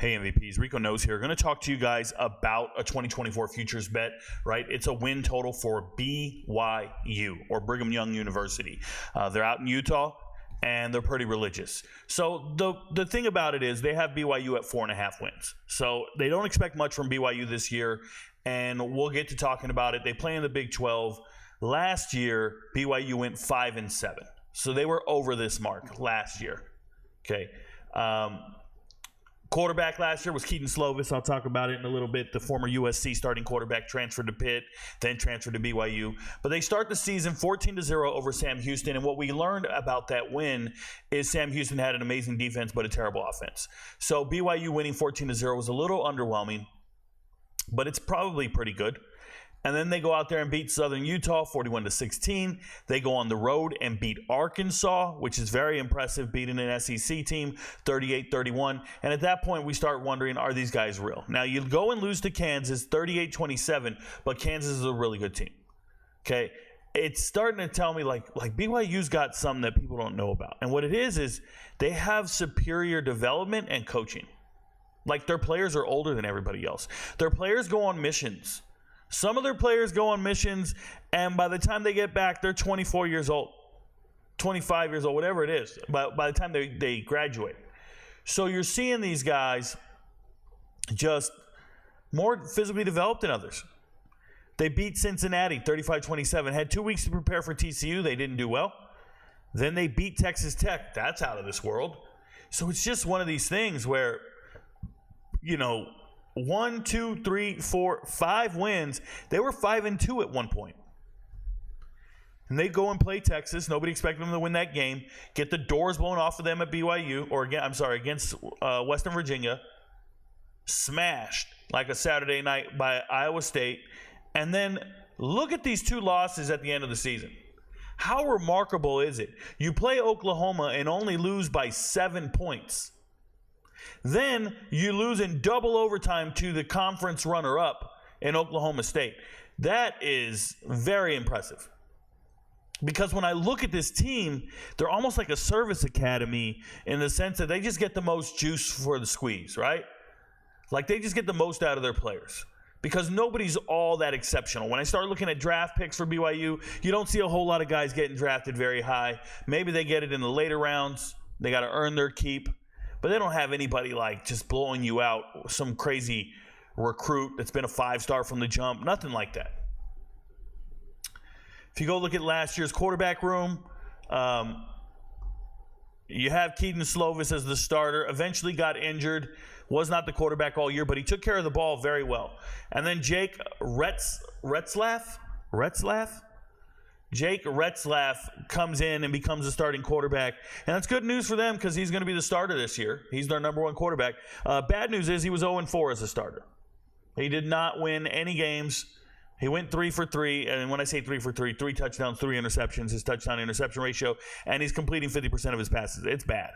Hey MVPs, RicoKnows here. Going to talk to you guys about a 2024 futures bet, right? It's a win total for BYU, or Brigham Young University. They're out in Utah, and they're pretty religious. So the thing about it is they have BYU at 4.5 wins. So they don't expect much from BYU this year, and we'll get to talking about it. They play in the Big 12. Last year, BYU went 5-7. So they were over this mark last year. Okay. Quarterback last year was Keaton Slovis. I'll talk about it in a little bit. The former USC starting quarterback transferred to Pitt, then transferred to BYU. But they start the season 14-0 over Sam Houston. And what we learned about that win is Sam Houston had an amazing defense but a terrible offense. So BYU winning 14-0 was a little underwhelming, but it's probably pretty good. And then they go out there and beat Southern Utah 41-16. They go on the road and beat Arkansas, which is very impressive, beating an SEC team 38-31. And at that point, we start wondering, are these guys real? Now, you go and lose to Kansas 38-27, but Kansas is a really good team. Okay, it's starting to tell me like BYU's got something that people don't know about. And what it is they have superior development and coaching. Like, their players are older than everybody else. Their players go on missions. Some of their players go on missions, and by the time they get back, they're 24 years old, 25 years old, whatever it is, by the time they graduate. So you're seeing these guys just more physically developed than others. They beat Cincinnati 35-27, had 2 weeks to prepare for TCU. They didn't do well. Then they beat Texas Tech. That's out of this world. So it's just one of these things where, 1, 2, 3, 4, 5 wins. They were 5-2 at one point. And they go and play Texas. Nobody expected them to win that game. Get the doors blown off of them at BYU, against Western Virginia. Smashed like a Saturday night by Iowa State. And then look at these 2 losses at the end of the season. How remarkable is it? You play Oklahoma and only lose by 7 points. Then you lose in double overtime to the conference runner-up in Oklahoma State. That is very impressive. Because when I look at this team, they're almost like a service academy in the sense that they just get the most juice for the squeeze, right? Like, they just get the most out of their players. Because nobody's all that exceptional. When I start looking at draft picks for BYU, you don't see a whole lot of guys getting drafted very high. Maybe they get it in the later rounds. They got to earn their keep. But they don't have anybody like just blowing you out, some crazy recruit that's been a 5-star from the jump, nothing like that. If you go look at last year's quarterback room, you have Keaton Slovis as the starter, eventually got injured, was not the quarterback all year, but he took care of the ball very well. And then Jake Retzlaff comes in and becomes a starting quarterback. And that's good news for them because he's going to be the starter this year. He's their number 1 quarterback. Bad news is he was 0-4 as a starter. He did not win any games. He went 3 for 3. And when I say 3 for 3, 3 touchdowns, 3 interceptions, his touchdown-interception ratio. And he's completing 50% of his passes. It's bad.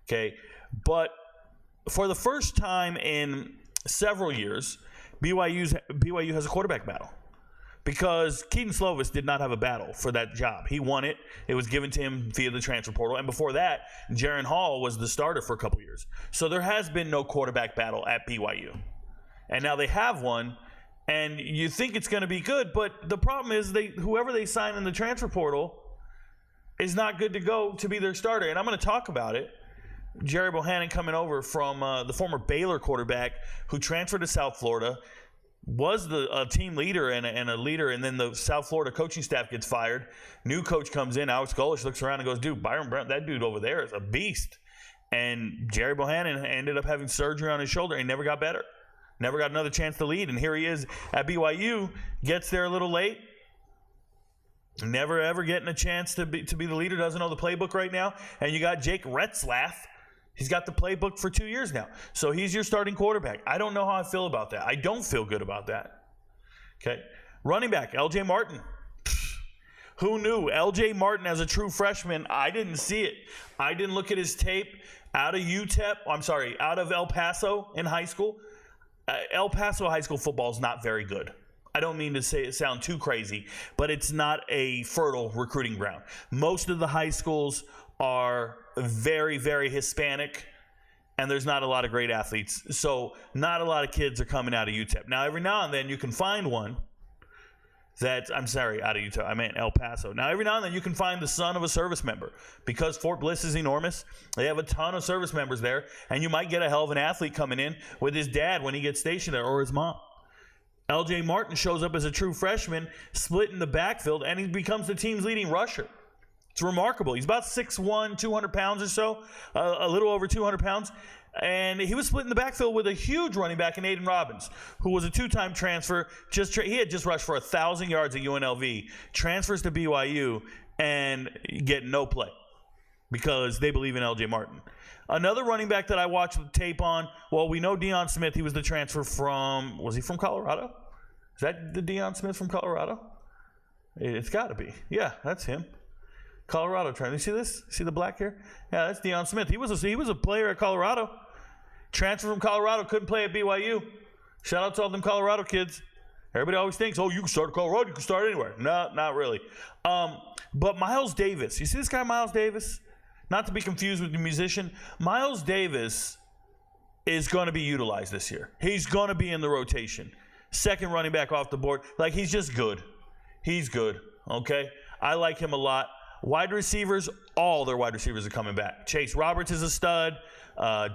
Okay? But for the first time in several years, BYU has a quarterback battle. Because Keaton Slovis did not have a battle for that job. He won it. It was given to him via the transfer portal. And before that, Jaren Hall was the starter for a couple years. So there has been no quarterback battle at BYU. And now they have one, and you think it's going to be good. But the problem is whoever they sign in the transfer portal is not good to go to be their starter. And I'm going to talk about it. Jerry Bohannon coming over from the former Baylor quarterback who transferred to South Florida, was a team leader and a leader, and then the South Florida coaching staff gets fired. New coach comes in. Alex Golesh looks around and goes, dude, Byron Brown, that dude over there is a beast. And Jerry Bohannon ended up having surgery on his shoulder and never got better. Never got another chance to lead. And here he is at BYU, gets there a little late. Never ever getting a chance to be the leader. Doesn't know the playbook right now. And you got Jake Retzlaff. He's got the playbook for 2 years now. So he's your starting quarterback. I don't know how I feel about that. I don't feel good about that. Okay. Running back, LJ Martin. Who knew? LJ Martin as a true freshman, I didn't see it. I didn't look at his tape out of El Paso in high school. El Paso high school football is not very good. I don't mean to sound too crazy, but it's not a fertile recruiting ground. Most of the high schools are very, very Hispanic and there's not a lot of great athletes. So not a lot of kids are coming out of UTEP. Now, every now and then you can find one out of Utah. I meant El Paso. Now, every now and then you can find the son of a service member. Because Fort Bliss is enormous, they have a ton of service members there, and you might get a hell of an athlete coming in with his dad when he gets stationed there, or his mom. LJ Martin shows up as a true freshman, splitting the backfield, and he becomes the team's leading rusher. It's remarkable. He's about 6'1", 200 pounds or so, a little over 200 pounds. And he was splitting the backfield with a huge running back in Aiden Robbins, who was a two-time transfer. He had just rushed for 1,000 yards at UNLV, transfers to BYU, and get no play because they believe in LJ Martin. Another running back that I watched the tape on, well, we know Deion Smith. He was the transfer was he from Colorado? Is that the Deion Smith from Colorado? It's got to be. Yeah, that's him. Colorado trying. You see this? See the black hair? Yeah, that's Deion Smith. He was a player at Colorado. Transfer from Colorado, couldn't play at BYU. Shout out to all them Colorado kids. Everybody always thinks, oh, you can start at Colorado, you can start anywhere. No, not really. But Miles Davis, you see this guy, Miles Davis? Not to be confused with the musician. Miles Davis is going to be utilized this year. He's going to be in the rotation. Second running back off the board. Like, he's just good. He's good, okay? I like him a lot. Wide receivers, all their wide receivers are coming back. Chase Roberts is a stud.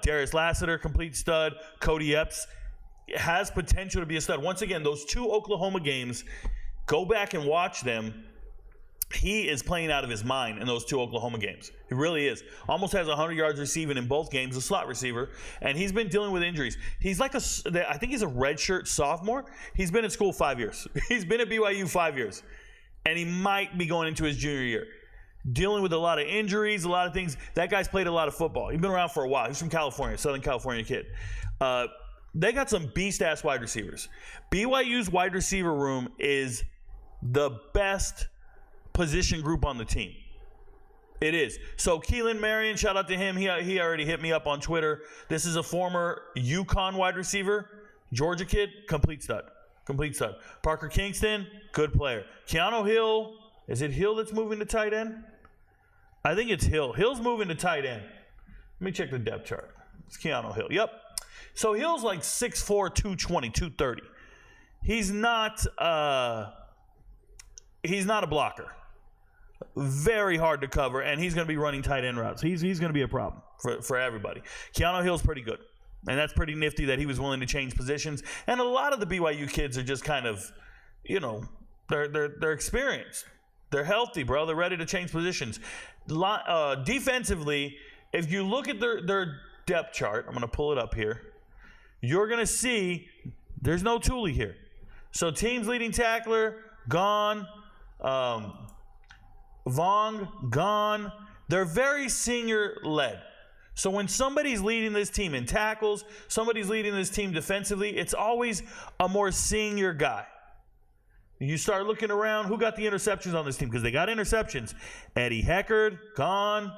Darius Lassiter, complete stud. Cody Epps has potential to be a stud. Once again, those two Oklahoma games, go back and watch them. He is playing out of his mind in those two Oklahoma games. He really is. Almost has 100 yards receiving in both games, a slot receiver, and he's been dealing with injuries. He's like I think he's a redshirt sophomore. He's been at school 5 years. He's been at BYU 5 years, and he might be going into his junior year. Dealing with a lot of injuries, a lot of things. That guy's played a lot of football. He's been around for a while. He's from California, Southern California kid. They got some beast-ass wide receivers. BYU's wide receiver room is the best position group on the team. It is. So Keelan Marion, shout out to him. He already hit me up on Twitter. This is a former UConn wide receiver, Georgia kid, complete stud. Complete stud. Parker Kingston, good player. Keanu Hill, is it Hill that's moving to tight end? I think it's Hill. Hill's moving to tight end. Let me check the depth chart. It's Keanu Hill. Yep. So Hill's like 6'4", 220, 230. He's not a blocker. Very hard to cover, and he's going to be running tight end routes. He's going to be a problem for everybody. Keanu Hill's pretty good, and that's pretty nifty that he was willing to change positions. And a lot of the BYU kids are just kind of, they're experienced. They're healthy, bro. They're ready to change positions. Defensively, if you look at their depth chart, I'm going to pull it up here. You're going to see there's no Thule here. So team's leading tackler, gone. Vong, gone. They're very senior-led. So when somebody's leading this team in tackles, somebody's leading this team defensively, it's always a more senior guy. You start looking around, who got the interceptions on this team? Because they got interceptions. Eddie Heckard, gone.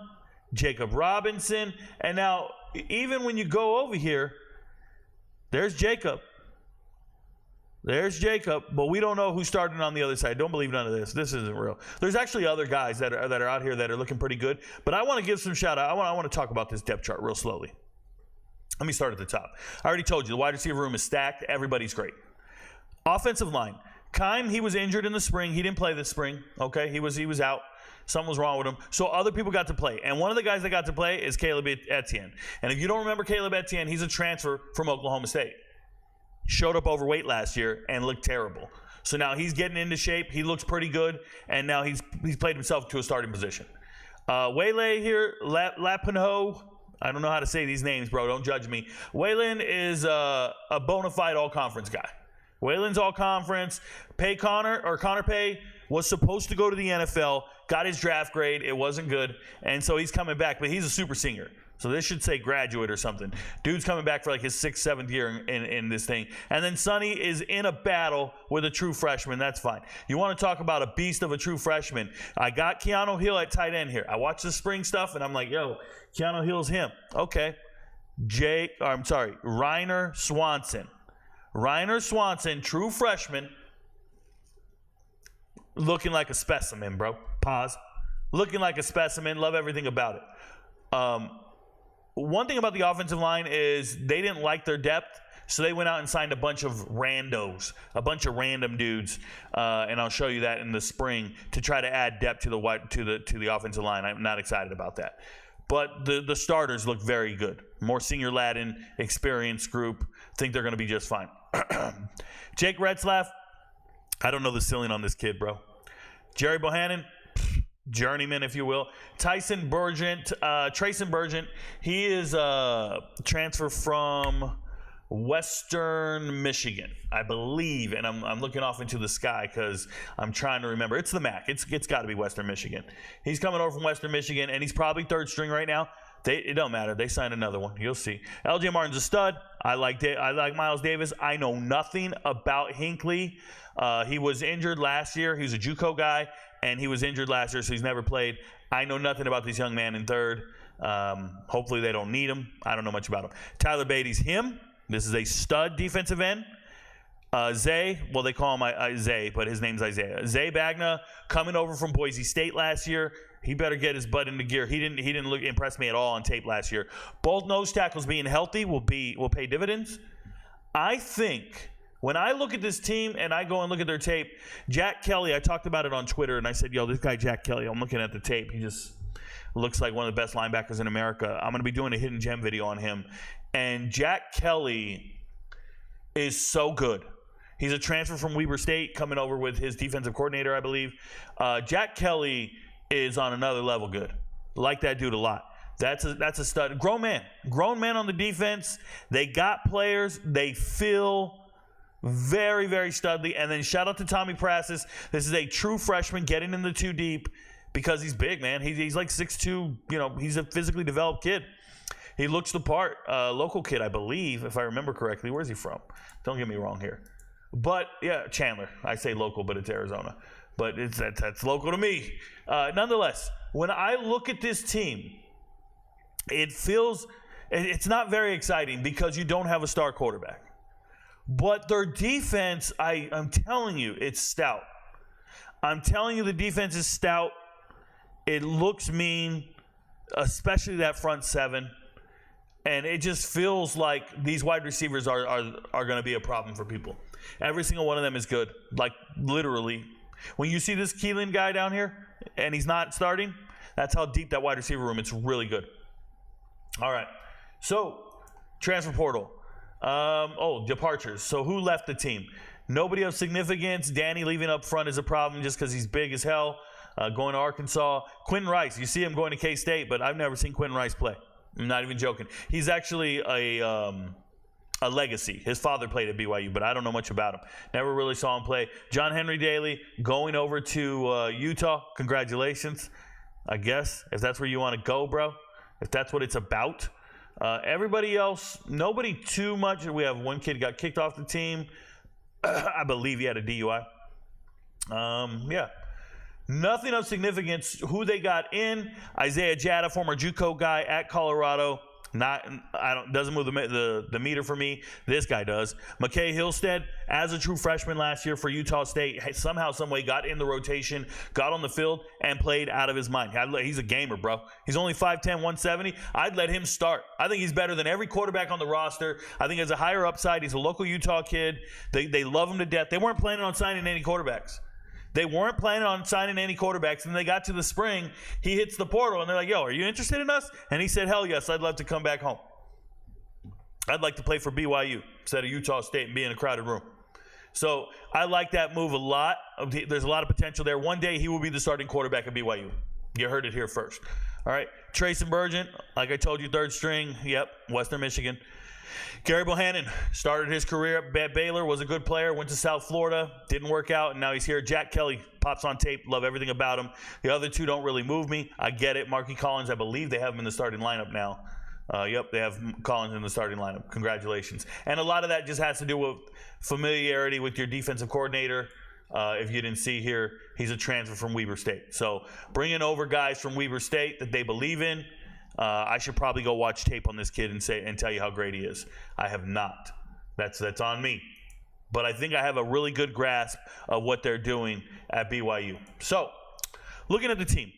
Jacob Robinson. And now, even when you go over here, there's Jacob. There's Jacob, but we don't know who's starting on the other side. Don't believe none of this. This isn't real. There's actually other guys that are out here that are looking pretty good. But I want to give some shout out. I want to talk about this depth chart real slowly. Let me start at the top. I already told you, the wide receiver room is stacked. Everybody's great. Offensive line. Kime, he was injured in the spring. He didn't play this spring. Okay, he was out. Something was wrong with him. So other people got to play. And one of the guys that got to play is Caleb Etienne. And if you don't remember Caleb Etienne, he's a transfer from Oklahoma State. Showed up overweight last year and looked terrible. So now he's getting into shape. He looks pretty good. And now he's played himself to a starting position. Waylay here, Lapinho. I don't know how to say these names, bro. Don't judge me. Waylon is a bona fide all-conference guy. Waylon's all-conference. Connor Pay was supposed to go to the NFL, got his draft grade. It wasn't good, and so he's coming back, but he's a super senior. So this should say graduate or something. Dude's coming back for like his 6th, 7th year in this thing. And then Sonny is in a battle with a true freshman. That's fine. You want to talk about a beast of a true freshman. I got Keanu Hill at tight end here. I watched the spring stuff, and I'm like, yo, Keanu Hill's him. Okay. Reiner Swanson. Reiner Swanson, true freshman, looking like a specimen, bro. Pause. Looking like a specimen. Love everything about it. one thing about the offensive line is they didn't like their depth, so they went out and signed a bunch of randos, a bunch of random dudes, and I'll show you that in the spring to try to add depth to the offensive line. I'm not excited about that. But the starters look very good. More senior Latin, experienced group. Think they're going to be just fine. Jake Retzlaff, I don't know the ceiling on this kid, bro. Jerry Bohannon, journeyman, if you will. Trayson Burgent, he is a transfer from Western Michigan, I believe, and I'm looking off into the sky because I'm trying to remember. It's the MAC. It's got to be Western Michigan. He's coming over from Western Michigan, and he's probably third string right now. It don't matter. They signed another one. You'll see. LJ Martin's a stud. I like Miles Davis. I know nothing about Hinckley. He was injured last year. He was a JUCO guy, and he was injured last year, so he's never played. I know nothing about this young man in third. Hopefully they don't need him. I don't know much about him. Tyler Beatty's him. This is a stud defensive end. Zay, well, they call him Zay, but his name's Isaiah. Zay Bagna, coming over from Boise State last year. He better get his butt into gear. He didn't impress me at all on tape last year. Both nose tackles being healthy will pay dividends. I think when I look at this team and I go and look at their tape, Jack Kelly, I talked about it on Twitter, and I said, yo, this guy Jack Kelly, I'm looking at the tape. He just looks like one of the best linebackers in America. I'm going to be doing a hidden gem video on him. And Jack Kelly is so good. He's a transfer from Weber State coming over with his defensive coordinator, I believe. Jack Kelly is on another level good. Like that dude a lot. That's a stud. Grown man on the defense. They got players. They feel very, very studly. And then shout out to Tommy Prassis. This is a true freshman getting in the two deep because he's big, man. He's like 6'2". You know, he's a physically developed kid. He looks the part. Local kid, I believe, if I remember correctly. Where's he from? Don't get me wrong here. But, yeah, Chandler. I say local, but it's Arizona. But that's local to me. Nonetheless, when I look at this team, it's not very exciting because you don't have a star quarterback. But their defense, I'm telling you, it's stout. I'm telling you the defense is stout. It looks mean, especially that front seven. And it just feels like these wide receivers are going to be a problem for people. Every single one of them is good. Like, literally. When you see this Keelan guy down here, and he's not starting, that's how deep that wide receiver room. It's really good. All right. So, transfer portal. Departures. So, who left the team? Nobody of significance. Danny leaving up front is a problem just because he's big as hell. Going to Arkansas. Quentin Rice. You see him going to K-State, but I've never seen Quentin Rice play. I'm not even joking. He's actually a legacy. His father played at BYU, but I don't know much about him. Never really saw him play. John Henry Daly going over to Utah. Congratulations, I guess, if that's where you want to go, bro. If that's what it's about. Everybody else, nobody too much. We have one kid got kicked off the team. I believe he had a DUI. Yeah. Nothing of significance. Who they got in? Isaiah Jada, former JUCO guy at Colorado. Doesn't move the meter for me. This guy does. McKay Hillstead, as a true freshman last year for Utah State, somehow, some way got in the rotation, got on the field, and played out of his mind. He's a gamer, bro. He's only 5'10", 170. I'd let him start. I think he's better than every quarterback on the roster. I think he has a higher upside. He's a local Utah kid. They love him to death. They weren't planning on signing any quarterbacks. And then they got to the spring. He hits the portal, and they're like, yo, are you interested in us? And he said, hell yes, I'd love to come back home. I'd like to play for BYU instead of Utah State and be in a crowded room. So I like that move a lot. There's a lot of potential there. One day he will be the starting quarterback at BYU. You heard it here first. All right, Trayson Burgent, like I told you, third string. Yep, Western Michigan. Gary Bohannon started his career at Baylor, was a good player, went to South Florida, didn't work out, and now he's here. Jack Kelly pops on tape, love everything about him. The other two don't really move me. I get it. Marquis Collins, I believe they have him in the starting lineup now. Yep, they have Collins in the starting lineup. Congratulations. And a lot of that just has to do with familiarity with your defensive coordinator. If you didn't see here, he's a transfer from Weber State. So bringing over guys from Weber State that they believe in. I should probably go watch tape on this kid and tell you how great he is. I have not. That's on me. But I think I have a really good grasp of what they're doing at BYU. So, looking at the team,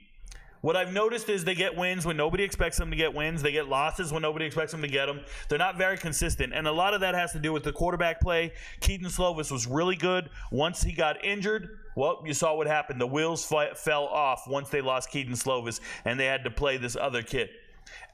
What I've noticed is they get wins when nobody expects them to get wins. They get losses when nobody expects them to get them. They're not very consistent, and a lot of that has to do with the quarterback play. Keaton Slovis was really good. Once he got injured, well, you saw what happened. The wheels fell off once they lost Keaton Slovis, and they had to play this other kid.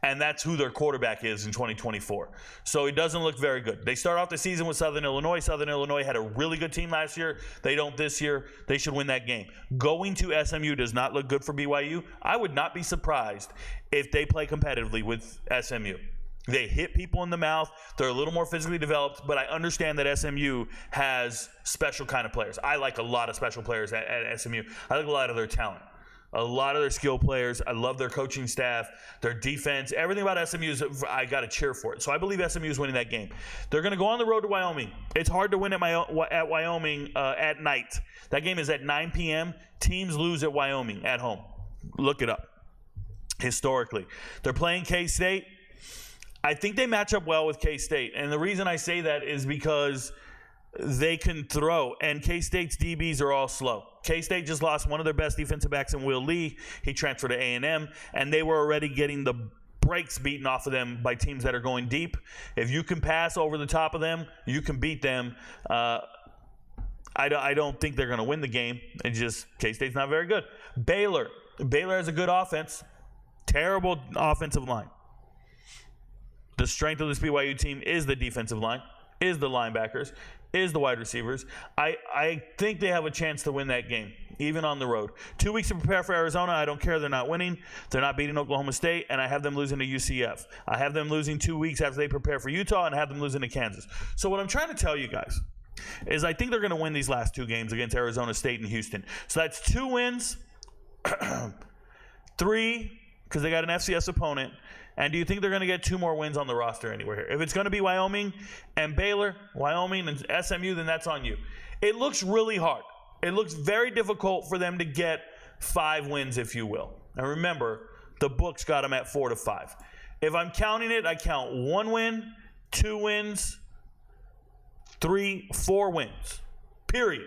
And that's who their quarterback is in 2024. So it doesn't look very good. They start off the season with Southern Illinois. Southern Illinois had a really good team last year. They don't this year. They should win that game. Going to SMU does not look good for BYU. I would not be surprised if they play competitively with SMU. They hit people in the mouth. They're a little more physically developed, but I understand that SMU has special kind of players. I like a lot of special players at SMU. I like a lot of their talent. A lot of their skill players. I love their coaching staff, their defense. Everything about SMU is, I got to cheer for it. So I believe SMU is winning that game. They're going to go on the road to Wyoming. It's hard to win at Wyoming at night. That game is at 9 p.m. Teams lose at Wyoming at home. Look it up. Historically. They're playing K-State. I think they match up well with K-State. And the reason I say that is because they can throw, and K-State's DBs are all slow. K-State just lost one of their best defensive backs in Will Lee. He transferred to A&M, and they were already getting the brakes beaten off of them by teams that are going deep. If you can pass over the top of them, you can beat them. I don't think they're going to win the game. It's just K-State's not very good. Baylor has a good offense. Terrible offensive line. The strength of this BYU team is the defensive line, is the linebackers, is the wide receivers. I think they have a chance to win that game, even on the road. 2 weeks to prepare for Arizona. I don't care. They're not winning. They're not beating Oklahoma State, and I have them losing to UCF. I have them losing 2 weeks after they prepare for Utah, and I have them losing to Kansas. So what I'm trying to tell you guys is I think they're going to win these last 2 games against Arizona State and Houston. So that's 2 wins, 3 because they got an FCS opponent. And do you think they're going to get 2 more wins on the roster anywhere here? If it's going to be Wyoming and Baylor, Wyoming and SMU, then that's on you. It looks really hard. It looks very difficult for them to get 5 wins, if you will. And remember, the books got them at 4 to 5. If I'm counting it, I count 1 win, 2 wins, 3, 4 wins, period.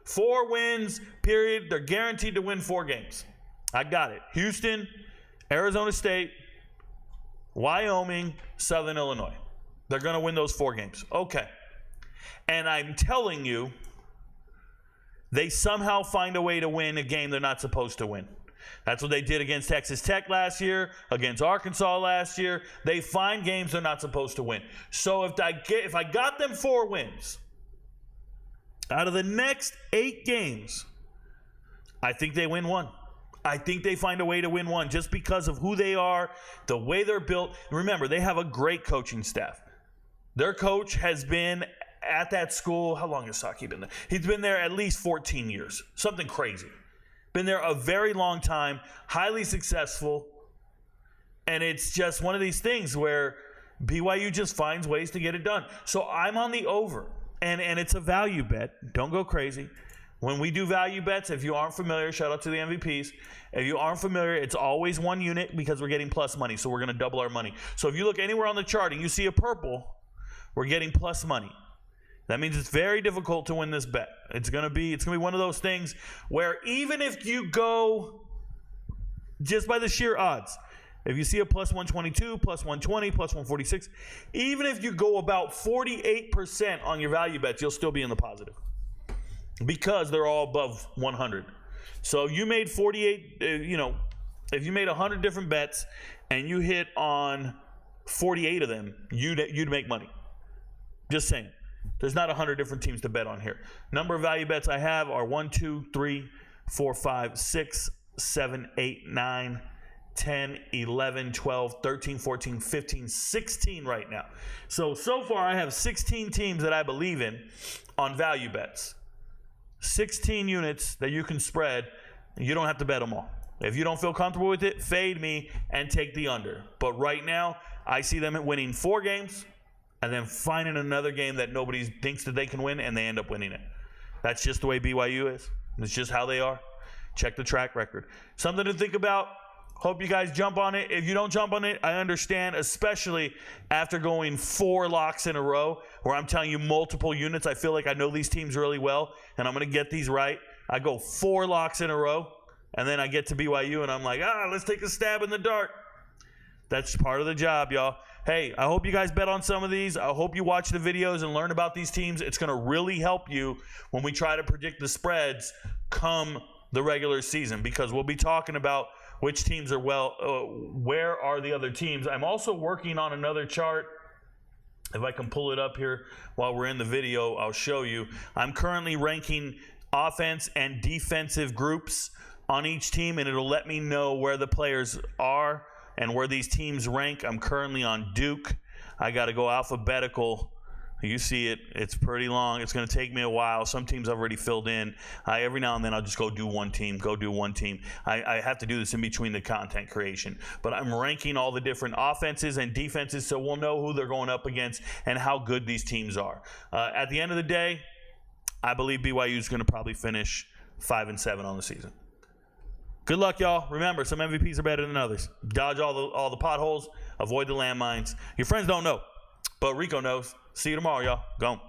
4 wins, period. They're guaranteed to win 4 games. I got it. Houston, Arizona State, Wyoming, Southern Illinois. They're going to win those 4 games. Okay. And I'm telling you, they somehow find a way to win a game they're not supposed to win. That's what they did against Texas Tech last year, against Arkansas last year. They find games they're not supposed to win. So if I got them 4 wins, out of the next 8 games, I think they win 1. I think they find a way to win 1 just because of who they are, the way they're built. Remember, they have a great coaching staff. Their coach has been at that school. How long has Saki been there? He's been there at least 14 years. Something crazy. Been there a very long time, highly successful. And it's just one of these things where BYU just finds ways to get it done. So I'm on the over. And it's a value bet. Don't go crazy. When we do value bets, if you aren't familiar, shout out to the MVPs. If you aren't familiar, it's always 1 unit because we're getting plus money. So we're going to double our money. So if you look anywhere on the chart and you see a purple, we're getting plus money. That means it's very difficult to win this bet. It's going to be one of those things where even if you go just by the sheer odds, if you see a plus 122, plus 120, plus 146, even if you go about 48% on your value bets, you'll still be in the positive. Because they're all above 100. So you made 48, if you made 100 different bets and you hit on 48 of them, you'd make money. Just saying. There's not 100 different teams to bet on here. Number of value bets I have are 1, 2, 3, 4, 5, 6, 7, 8, 9, 10, 11, 12, 13, 14, 15, 16 right now. So far I have 16 teams that I believe in on value bets. 16 units that you can spread. You don't have to bet them all. If you don't feel comfortable with it, fade me and take the under. But right now, I see them winning 4 games and then finding another game that nobody thinks that they can win, and they end up winning it. That's just the way BYU is. It's just how they are. Check the track record. Something to think about. Hope you guys jump on it. If you don't jump on it, I understand, especially after going 4 locks in a row where I'm telling you multiple units. I feel like I know these teams really well, and I'm going to get these right. I go 4 locks in a row. And then I get to BYU and I'm like, let's take a stab in the dark. That's part of the job, y'all. Hey, I hope you guys bet on some of these. I hope you watch the videos and learn about these teams. It's going to really help you when we try to predict the spreads come the regular season, because we'll be talking about which teams are where are the other teams. I'm also working on another chart. If I can pull it up here while we're in the video, I'll show you. I'm currently ranking offense and defensive groups on each team, and it'll let me know where the players are and where these teams rank. I'm currently on Duke. I got to go alphabetical. You see it. It's pretty long. It's going to take me a while. Some teams I've already filled in. Every now and then I'll just go do one team. I have to do this in between the content creation. But I'm ranking all the different offenses and defenses so we'll know who they're going up against and how good these teams are. At the end of the day, I believe BYU is going to probably finish 5-7 on the season. Good luck, y'all. Remember, some MVPs are better than others. Dodge all the potholes. Avoid the landmines. Your friends don't know, but Rico knows. See you tomorrow, y'all. Go.